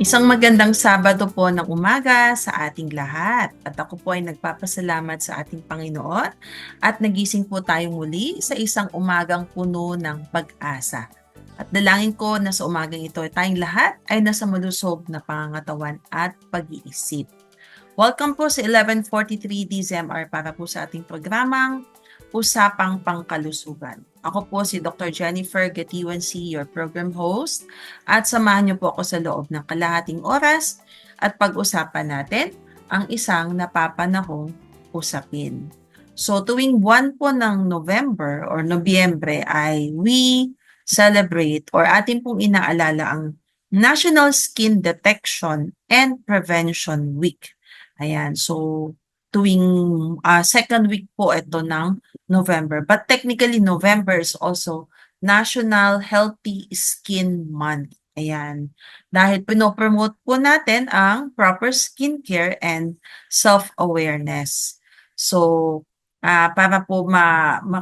Isang magandang Sabado po ng umaga sa ating lahat. At ako po ay nagpapasalamat sa ating Panginoon at nagising po tayo muli sa isang umagang puno ng pag-asa. At dalangin ko na sa umagang ito tayong lahat ay nasa malusog na pangangatawan at pag-iisip. Welcome po sa 11:43 DZMR para po sa ating programang Usapang Pangkalusugan. Ako po si Dr. Jennifer Gatiwan C., your program host, at samahan niyo po ako sa loob ng kalahating oras at pag-usapan natin ang isang napapanahong usapin. So tuwing buwan po ng November or Nobyembre ay we celebrate or atin pong inaalala ang National Skin Detection and Prevention Week. Ayan, so tuwing second week po ito ng November. But technically, November is also National Healthy Skin Month. Ayan. Dahil pinopromote po natin ang proper skincare and self-awareness. So, para po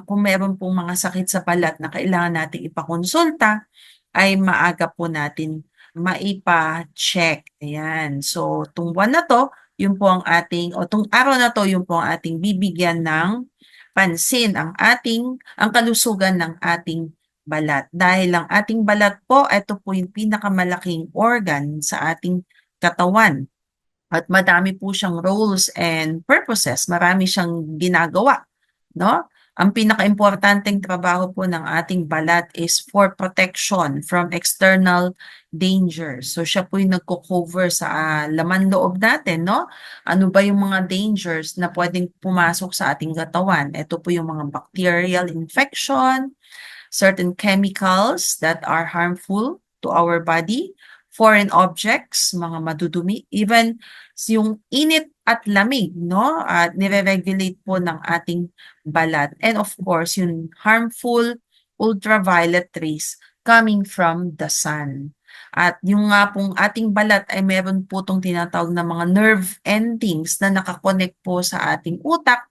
kung meron pong mga sakit sa balat na kailangan natin ipakonsulta, ay maaga po natin maipa-check. Ayan. So, itong buwan na to, yun po ang ating, o itong araw na to, yun po ang ating bibigyan ng pansin ang kalusugan ng ating balat. Dahil ang ating balat po, ito po yung pinakamalaking organ sa ating katawan. At madami po siyang roles and purposes. Marami siyang ginagawa, no? Ang pinakaimportanteng trabaho po ng ating balat is for protection from external danger. So siya po yung nagko-cover sa laman loob natin, no? Ano ba yung mga dangers na pwedeng pumasok sa ating katawan? Ito po yung mga bacterial infection, certain chemicals that are harmful to our body, foreign objects, mga madudumi, even yung init at lamig, no? At nire-regulate po ng ating balat. And of course, yung harmful ultraviolet rays coming from the sun. At yung nga pong ating balat ay meron po itong tinatawag na mga nerve endings na nakakonect po sa ating utak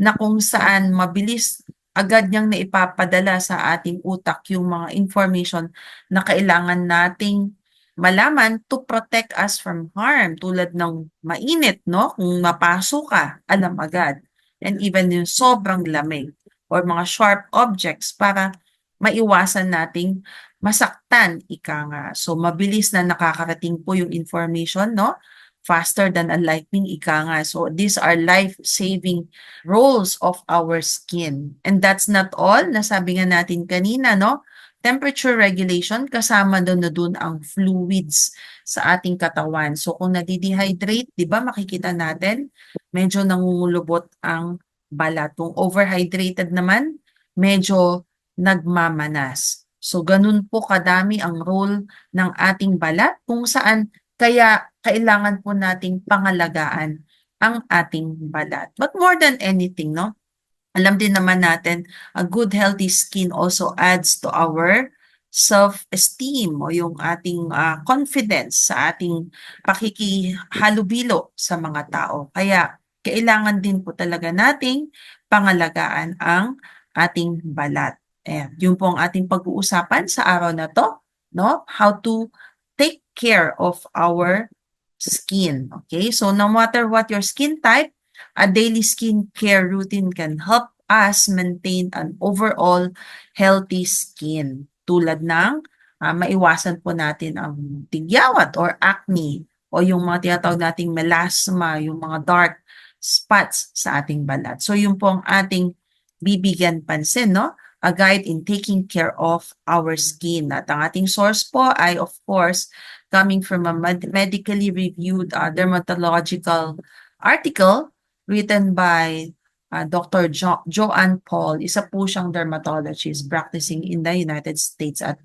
na kung saan mabilis agad niyang naipapadala sa ating utak yung mga information na kailangan nating malaman to protect us from harm tulad ng mainit, no? Kung mapasok ka, alam agad. And even yung sobrang lamig or mga sharp objects para maiwasan nating masaktan, ika nga. So mabilis na nakakarating po yung information, no? Faster than a lightning, ika nga. So these are life-saving roles of our skin. And that's not all. Nasabi nga natin kanina, no? Temperature regulation, kasama doon na doon ang fluids sa ating katawan. So kung nadidehydrate, di ba makikita natin, medyo nangungulubot ang balat. Kung overhydrated naman, medyo nagmamanas. So ganun po kadami ang role ng ating balat kung saan kaya kailangan po nating pangalagaan ang ating balat. But more than anything, no? Alam din naman natin, a good healthy skin also adds to our self-esteem o yung ating confidence sa ating pakikihalubilo sa mga tao. Kaya kailangan din po talaga nating pangalagaan ang ating balat. Yun po ang ating pag-uusapan sa araw na to, no? How to take care of our skin. Okay? So no matter what your skin type, a daily skincare routine can help us maintain an overall healthy skin. Tulad ng maiwasan po natin ang tigyawat or acne o yung mga tinatawag nating melasma, yung mga dark spots sa ating balat. So yun po ang ating bibigyan pansin, no? A guide in taking care of our skin. At ang ating source po ay of course coming from a medically reviewed dermatological article written by Dr. Joanne Paul. Isa po siyang dermatologist practicing in the United States at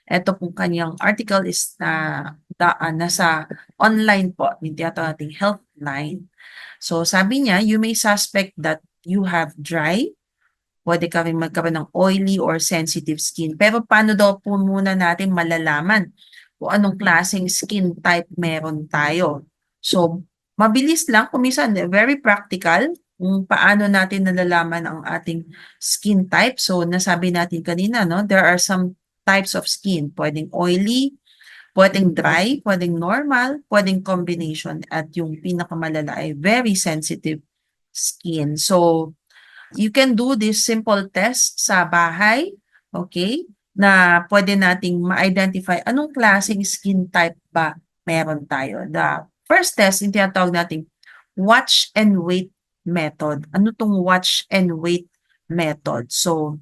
ito pong kanyang article is nasa online po, yung tinatawag nating Healthline. So sabi niya, you may suspect that you have dry, pwede ka rin magkaroon ng oily or sensitive skin. Pero paano daw po muna natin malalaman kung anong klaseng skin type meron tayo? So, mabilis lang, kumisan, very practical, kung paano natin nalalaman ang ating skin type. So, nasabi natin kanina, no? There are some types of skin. Pwedeng oily, Pwedeng dry, pwedeng normal, pwedeng combination, at yung pinakamalala ay very sensitive skin. So, you can do this simple test sa bahay, okay? Na pwede nating ma-identify anong klaseng skin type ba meron tayo. The first test, yung tinatawag nating watch and wait method. Ano tong watch and wait method? So,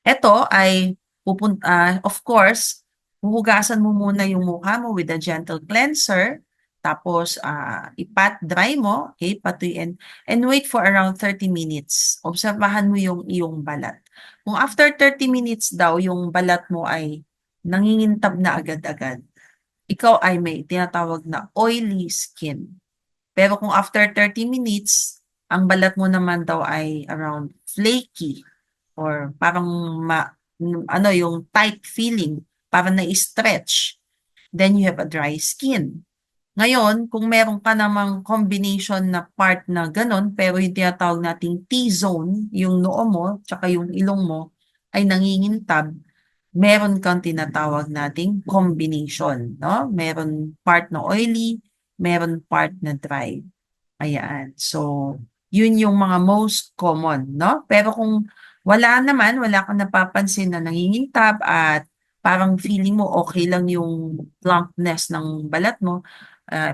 ito ay of course, huhugasan mo muna yung mukha mo with a gentle cleanser. Tapos, ipat dry mo, okay, patuyuin, and wait for around 30 minutes. Obserbahan mo yung iyong balat. Kung after 30 minutes daw, yung balat mo ay nangingintab na agad-agad, ikaw ay may tinatawag na oily skin. Pero kung after 30 minutes, ang balat mo naman daw ay around flaky or parang ano yung tight feeling, parang na-stretch, then you have a dry skin. Ngayon, kung meron ka namang combination na part na ganun, pero yung tinatawag nating T-zone, yung noo mo, tsaka yung ilong mo, ay nangingintab, meron kang tinatawag nating combination, no? Meron part na oily, meron part na dry. Ayan. So, yun yung mga most common, no? Pero kung wala naman, wala kang napapansin na nangingintab at parang feeling mo okay lang yung plumpness ng balat mo,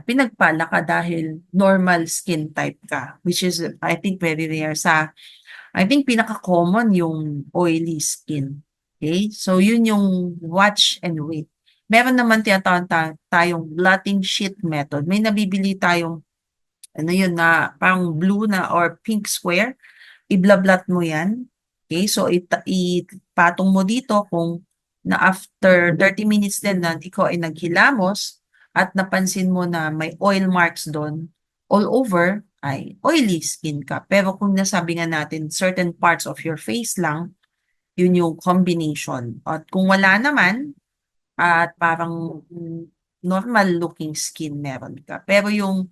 pinagpala ka dahil normal skin type ka, which is, I think, very rare I think pinaka-common yung oily skin. Okay? So, yun yung watch and wait. Meron naman tinatawag tayong blotting sheet method. May nabibili tayong ano yun na parang blue na or pink square, iblablat mo yan. Okay, so ipatong mo dito kung na after 30 minutes din na ikaw ay naghilamos at napansin mo na may oil marks doon all over, ay oily skin ka. Pero kung nasabi nga natin certain parts of your face lang, yun yung combination. At kung wala naman, at parang normal looking skin meron ka. Pero yung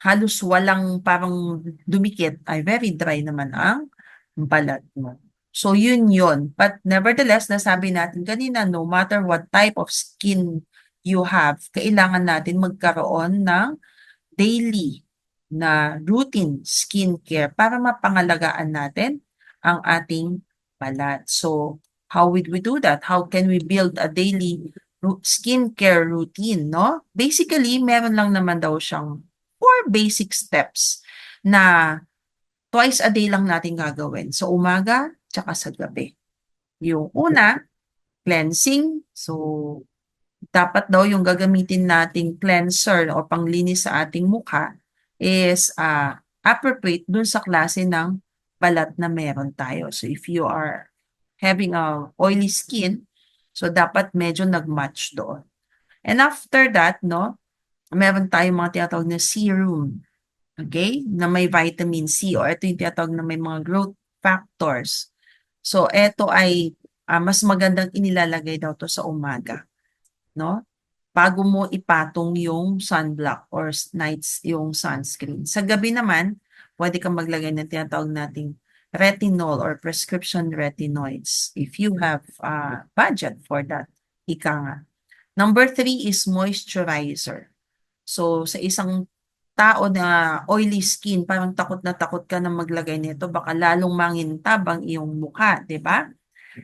halos walang parang dumikit ay very dry naman ang balat mo. So yun. But nevertheless, nasabi natin kanina, no matter what type of skin you have, kailangan natin magkaroon ng daily na routine skincare para mapangalagaan natin ang ating balat. So, how would we do that? How can we build a daily skincare routine, no? Basically, meron lang naman daw siyang 4 basic steps na twice a day lang natin gagawin. So, umaga, tsaka sa gabi. Yung una, cleansing. So, dapat daw yung gagamitin nating cleanser o panglinis sa ating mukha is appropriate dun sa klase ng balat na meron tayo. So if you are having a oily skin, so dapat medyo nag-match doon. And after that, no, meron tayong mga tinatawag na serum. Okay? Na may vitamin C or ito yung tinatawag na may mga growth factors. So ito ay mas magandang inilalagay daw to sa umaga, no? Bago mo ipatong yung sunblock or yung sunscreen. Sa gabi naman, pwede kang maglagay ng tinatawag nating retinol or prescription retinoids if you have budget for that. Ika nga. Number 3 is moisturizer. So, sa isang tao na oily skin, parang takot na takot ka na maglagay nito, baka lalong mangintab ang iyong mukha, di ba?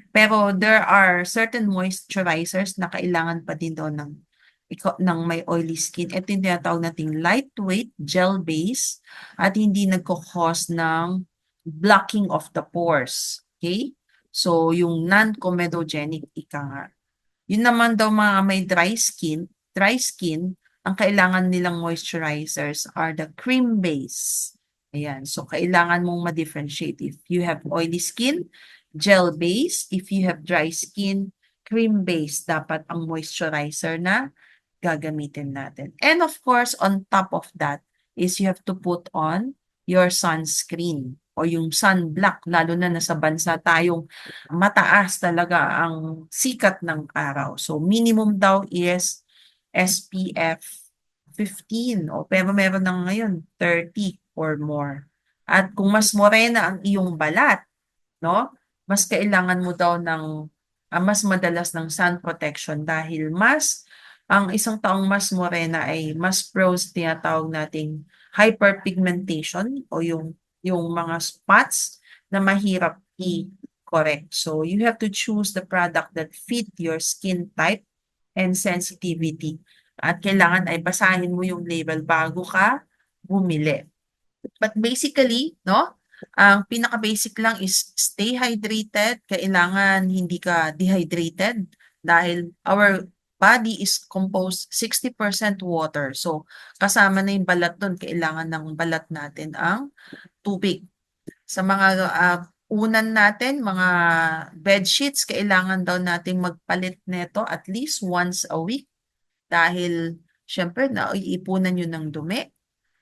Pero there are certain moisturizers na kailangan pa din doon ng may oily skin. Ito yung tinatawag nating lightweight, gel base, at hindi nagko-cause ng blocking of the pores. Okay? So, yung non-comedogenic, ika nga. Yun naman daw mga may dry skin, ang kailangan nilang moisturizers are the cream base. Ayan. So, kailangan mong ma-differentiate. If you have oily skin, gel base. If you have dry skin, cream base. Dapat ang moisturizer na gagamitin natin. And of course, on top of that is you have to put on your sunscreen o yung sunblock, lalo na nasa bansa tayong mataas talaga ang sikat ng araw. So minimum daw is SPF 15 o pero meron na ngayon 30 or more. At kung mas morena ang iyong balat, no, mas kailangan mo daw ng mas madalas ng sun protection dahil mas ang isang taong mas morena ay mas prone sa tinatawag nating hyperpigmentation o yung mga spots na mahirap i-correct. So, you have to choose the product that fit your skin type and sensitivity. At kailangan ay basahin mo yung label bago ka bumili. But basically, no, ang pinaka-basic lang is stay hydrated. Kailangan hindi ka dehydrated dahil our body is composed 60% water. So, kasama na yung balat doon. Kailangan ng balat natin ang tubig. Sa mga unan natin, mga bed sheets, kailangan daw nating magpalit neto at least once a week dahil syempre naiipunan yun ng dumi.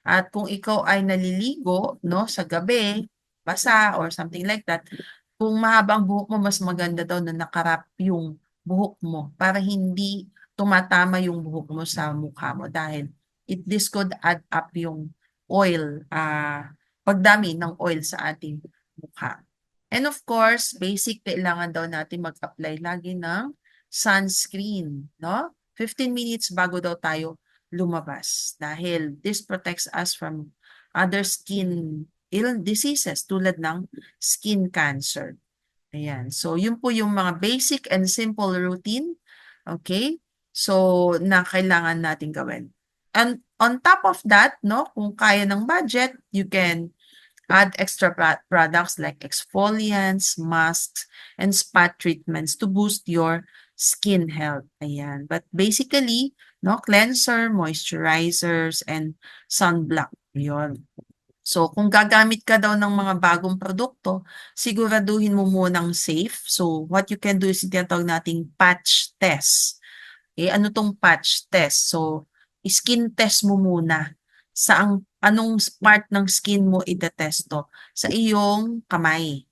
At kung ikaw ay naliligo, no, sa gabi, basa or something like that, kung mahaba ang buhok mo, mas maganda daw na nakarap yung buhok mo para hindi tumatama yung buhok mo sa mukha mo dahil this could add up yung oil, pagdami ng oil sa ating mukha. And of course, basic kailangan daw natin mag-apply lagi ng sunscreen, no? 15 minutes bago daw tayo lumabas dahil this protects us from other skin diseases tulad ng skin cancer. Ayan. So, yun po yung mga basic and simple routine. Okay? So, na kailangan natin gawin. And on top of that, no, kung kaya ng budget, you can add extra products like exfoliants, masks, and spa treatments to boost your skin health. Ayan. But basically, no, cleanser, moisturizers, and sunblock. Yun. So, kung gagamit ka daw ng mga bagong produkto, siguraduhin mo munang safe. So, what you can do is tinatawag nating patch test. Eh, ano tong patch test? So, skin test mo muna. Anong part ng skin mo itetesto? Sa iyong kamay.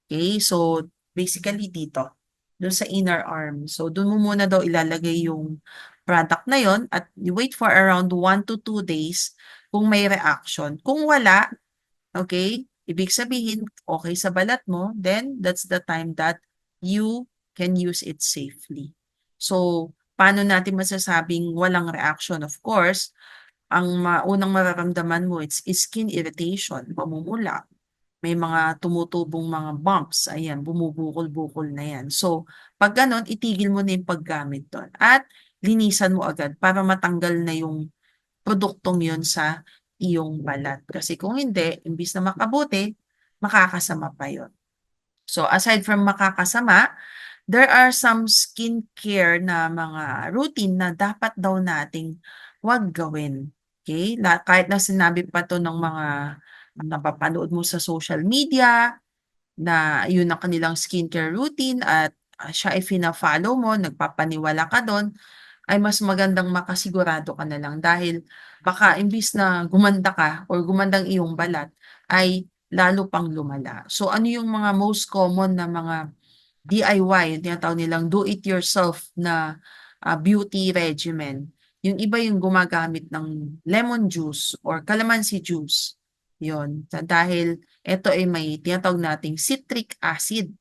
Okay? So, basically dito. Doon sa inner arm. So, doon mo muna daw ilalagay yung product na yon at you wait for around 1 to 2 days kung may reaction. Kung wala, okay, ibig sabihin, okay sa balat mo, then that's the time that you can use it safely. So, paano natin masasabing walang reaction? Of course, ang unang mararamdaman mo, it's skin irritation, pamumula. May mga tumutubong mga bumps, ayan, bumubukol-bukol na yan. So, pag ganon, itigil mo na yung paggamit doon. At linisan mo agad para matanggal na yung produktong yon sa iyong balat. Kasi kung hindi, imbis na makabuti, makakasama pa yon. So, aside from makakasama, there are some skincare na mga routine na dapat daw nating wag gawin. Okay? Kahit na sinabi pa to ng mga napapanood mo sa social media, na yun ang kanilang skincare routine at siya ay fina-follow mo, nagpapaniwala ka doon, ay mas magandang makasigurado ka na lang dahil baka imbis na gumanda ka or gumandang iyong balat ay lalo pang lumala. So ano yung mga most common na mga DIY, yung tinatawag nilang do it yourself na beauty regimen. Yung iba yung gumagamit ng lemon juice or calamansi juice. Yon. Dahil ito ay may tinatawag nating citric acid.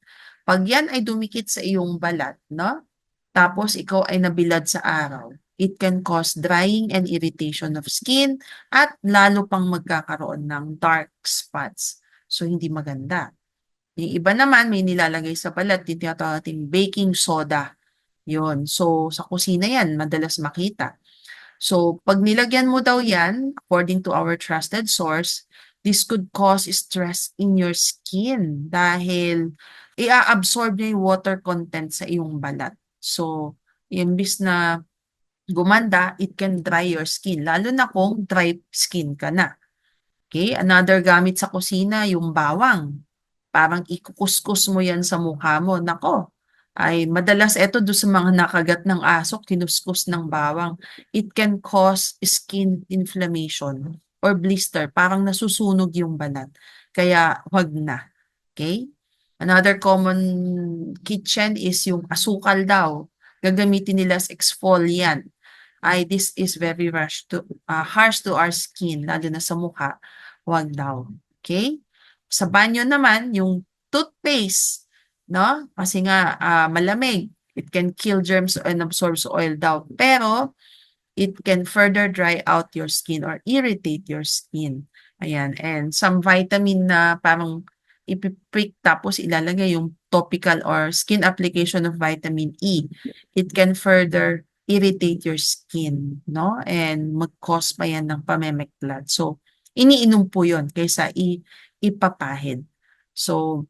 Pag yan ay dumikit sa iyong balat, no? Tapos ikaw ay nabilad sa araw, it can cause drying and irritation of skin at lalo pang magkakaroon ng dark spots. So, hindi maganda. Yung iba naman, may nilalagay sa balat, yung tinatawag nating baking soda. Yun. So, sa kusina yan, madalas makita. So, pag nilagyan mo daw yan, according to our trusted source, this could cause stress in your skin dahil i-absorb niya yung water content sa iyong balat. So, imbis na gumanda, it can dry your skin, lalo na kung dry skin ka na. Okay? Another gamit sa kusina, yung bawang. Parang ikukuskus mo yan sa mukha mo. Nako, ay madalas ito do sa mga nakagat ng aso, kinuskus ng bawang. It can cause skin inflammation or blister. Parang nasusunog yung balat. Kaya wag na. Okay? Another common kitchen is yung asukal daw. Gagamitin nila as exfoliant. Ay, this is very harsh to our skin, lalo na sa mukha. Wag daw. Okay? Sa banyo naman, yung toothpaste, no? Kasi nga malamig. It can kill germs and absorbs oil daw. Pero, it can further dry out your skin or irritate your skin. Ayan. And some vitamin na parang ipiprick tapos ilalagay yung topical or skin application of vitamin E. It can further irritate your skin, no? And mag-cause pa yan ng pamemeklat. So, iniinom po yun kaysa ipapahid. So,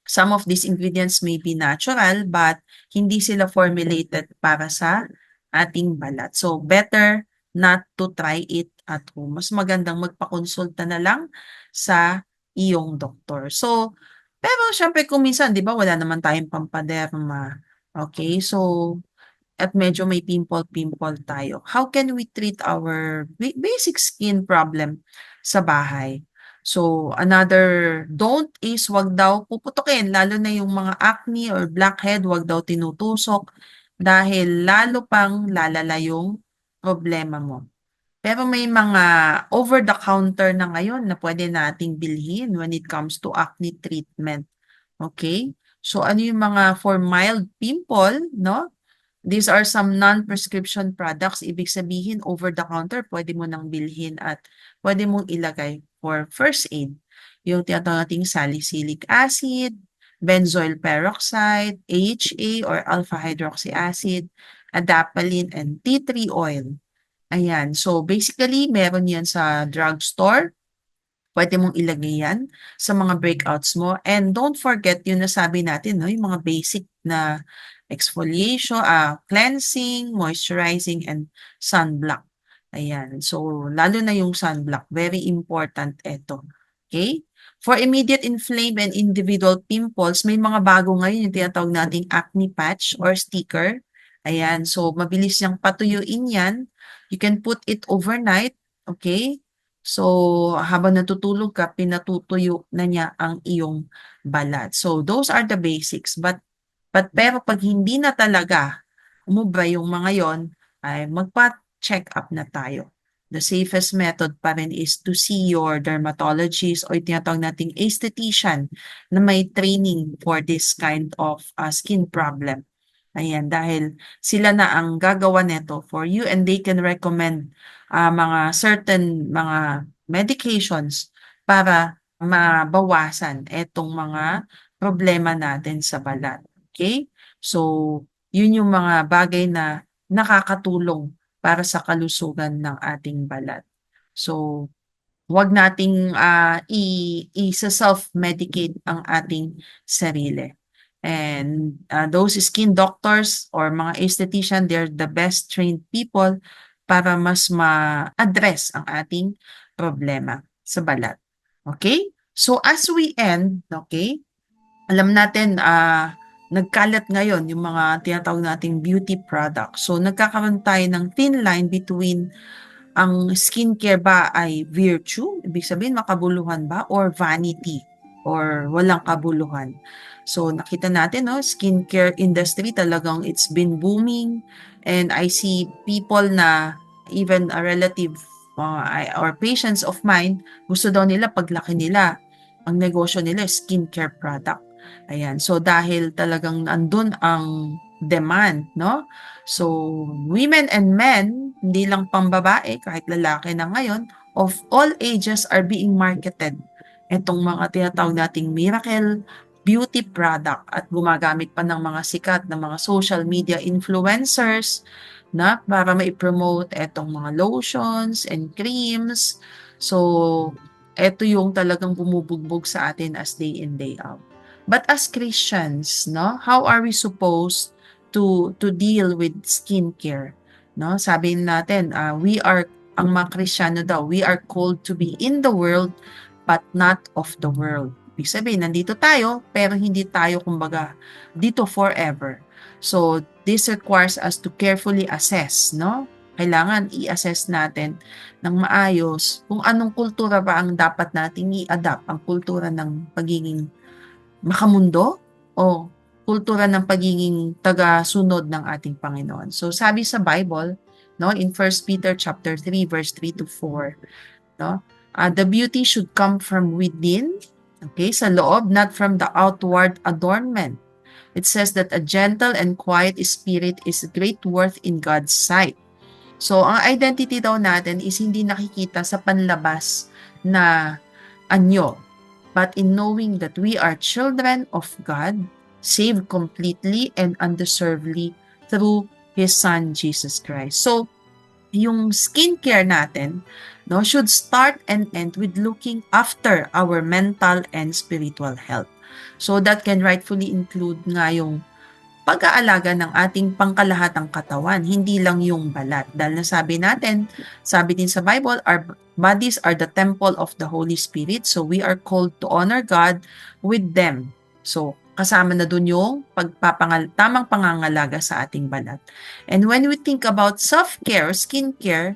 some of these ingredients may be natural but hindi sila formulated para sa ating balat. So, better not to try it at home. Mas magandang magpakonsulta na lang sa iyong doktor. So, pero syempre kung minsan, di ba, wala naman tayong pampaderma. Okay, so, at medyo may pimple-pimple tayo. How can we treat our basic skin problem sa bahay? So, another don't is wag daw puputukin, lalo na yung mga acne or blackhead, wag daw tinutusok dahil lalo pang lalala yung problema mo. Pero may mga over-the-counter na ngayon na pwede nating bilhin when it comes to acne treatment. Okay? So, ano yung mga for mild pimple, no? These are some non-prescription products. Ibig sabihin, over-the-counter, pwede mo nang bilhin at pwede mong ilagay for first aid. Yung tinatawag nating salicylic acid, benzoyl peroxide, AHA or alpha hydroxy acid, adapalene, and tea tree oil. Ayan. So, basically, meron yan sa drugstore. Pwede mong ilagay yan sa mga breakouts mo. And don't forget yung nasabi natin, no? Yung mga basic na exfoliation, cleansing, moisturizing, and sunblock. Ayan. So, lalo na yung sunblock. Very important ito. Okay? For immediate inflamed and individual pimples, may mga bago ngayon yung tinatawag nating acne patch or sticker. Ayan. So, mabilis niyang patuyuin yan. You can put it overnight. Okay? So, habang natutulog ka, pinatutuyo na niya ang iyong balat. So, those are the basics. Pero pag hindi na talaga umubra yung mga yon, ay magpa-check up na tayo. The safest method pa rin is to see your dermatologist o tinatawag nating esthetician na may training for this kind of skin problem. Ayan, dahil sila na ang gagawa nito for you and they can recommend mga certain mga medications para mabawasan itong mga problema natin sa balat. Okay? So, yun yung mga bagay na nakakatulong para sa kalusugan ng ating balat. So, huwag nating i-self-medicate ang ating sarili. And those skin doctors or mga esthetician, they're the best trained people para mas ma-address ang ating problema sa balat. Okay? So as we end, okay, alam natin nagkalat ngayon yung mga tinatawag nating beauty products. So nagkakaroon tayo ng thin line between ang skincare ba ay virtue, ibig sabihin makabuluhan ba, or vanity, or walang kabuluhan. So nakita natin, no, skincare industry talagang it's been booming and I see people na even a relative or patients of mine, gusto daw nila paglaki nila, ang negosyo nila skincare product. Ayan, so dahil talagang andun ang demand, no? So women and men, hindi lang pambabae, kahit lalaki na ngayon, of all ages are being marketed itong mga tinatawag nating miracle beauty product at gumagamit pa ng mga sikat na mga social media influencers na para ma-promote etong mga lotions and creams. So, eto yung talagang bumubugbog sa atin as day in, day out. But as Christians, no, how are we supposed to deal with skincare? No, sabi natin, we are, ang mga Kristiyano daw, we are called to be in the world but not of the world. Ibig sabihin, nandito tayo, pero hindi tayo, kumbaga, dito forever. So, this requires us to carefully assess, no? Kailangan i-assess natin ng maayos kung anong kultura ba ang dapat nating i-adapt, ang kultura ng pagiging makamundo o kultura ng pagiging taga-sunod ng ating Panginoon. So, sabi sa Bible, no, in 1 Peter chapter 3 verse 3 to 4, no? The beauty should come from within, okay, sa loob, not from the outward adornment. It says that a gentle and quiet spirit is great worth in God's sight. So, ang identity daw natin is hindi nakikita sa panlabas na anyo, but in knowing that we are children of God, saved completely and undeservedly through His Son, Jesus Christ. So, yung skincare natin, no, should start and end with looking after our mental and spiritual health. So, that can rightfully include nga yung pag-aalaga ng ating pangkalahatang katawan, hindi lang yung balat. Dahil nasabi natin, sabi din sa Bible, our bodies are the temple of the Holy Spirit. So we are called to honor God with them. So kasama na dun yung tamang pangangalaga sa ating balat. And when we think about self-care, skincare,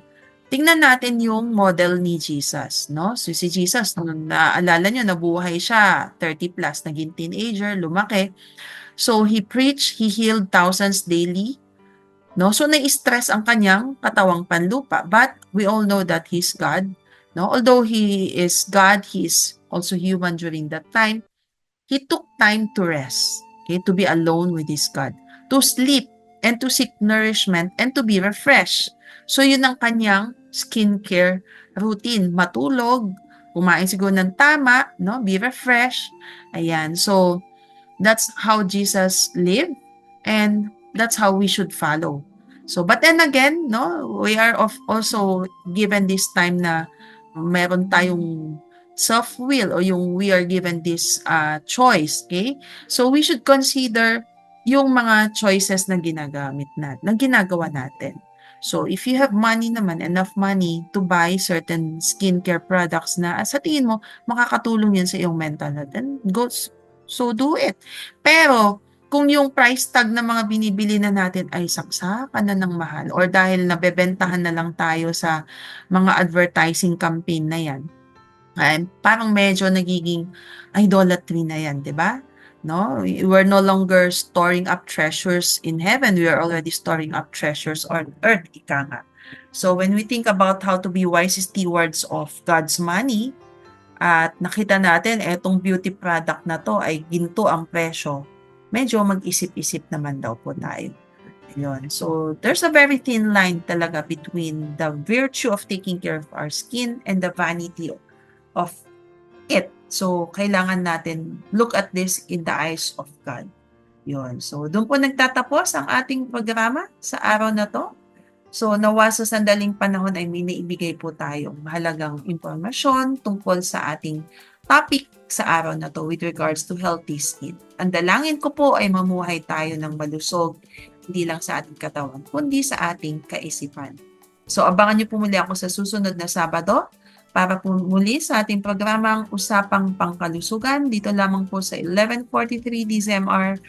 tingnan natin yung model ni Jesus, no? So si Jesus, nung naalala nyo, nabuhay siya, 30 plus, naging teenager, lumaki. So he preached, he healed thousands daily. No? So nai-stress ang kanyang katawang panlupa. But we all know that he's God. No? Although he is God, he is also human during that time. He took time to rest, okay, to be alone with his God, to sleep and to seek nourishment and to be refreshed. So yun ang kanyang skincare routine. Matulog, kumain siguro ng tama, no? Be refreshed. Ayan. So that's how Jesus lived, and that's how we should follow. So, but then again, no, we are also given this time na meron tayong self-will, o yung we are given this choice, okay? So, we should consider yung mga choices na ginagawa natin. So, if you have money naman, enough money to buy certain skincare products na sa tingin mo, makakatulong yun sa iyong mental health, then so do it. Pero, kung yung price tag na mga binibili na natin ay saksakan na ng mahal, or dahil nabebentahan na lang tayo sa mga advertising campaign na yan, ay parang medyo nagiging idolatry na yan, di ba? No? We're no longer storing up treasures in heaven. We are already storing up treasures on earth, ika nga. So when we think about how to be wise stewards of God's money, at nakita natin etong beauty product na to ay ginto ang presyo, medyo mag-isip-isip naman daw po tayo. Yun. So, there's a very thin line talaga between the virtue of taking care of our skin and the vanity of it. So, kailangan natin look at this in the eyes of God. Yun. So, doon po nagtatapos ang ating programa sa araw na to. So, nawa sa sandaling panahon ay may naibigay po tayong mahalagang impormasyon tungkol sa ating topic sa araw na to with regards to healthy skin. Ang dalangin ko po ay mamuhay tayo ng malusog, hindi lang sa ating katawan, kundi sa ating kaisipan. So, abangan niyo po muli ako sa susunod na Sabado para po muli sa ating programang Usapang Pangkalusugan. Dito lamang po sa 1143 DZMR,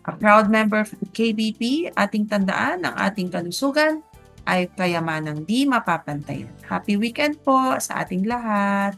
a proud member of KBP. Ating tandaan, ang ating kalusugan ay kayamanang di mapapantayan. Happy weekend po sa ating lahat!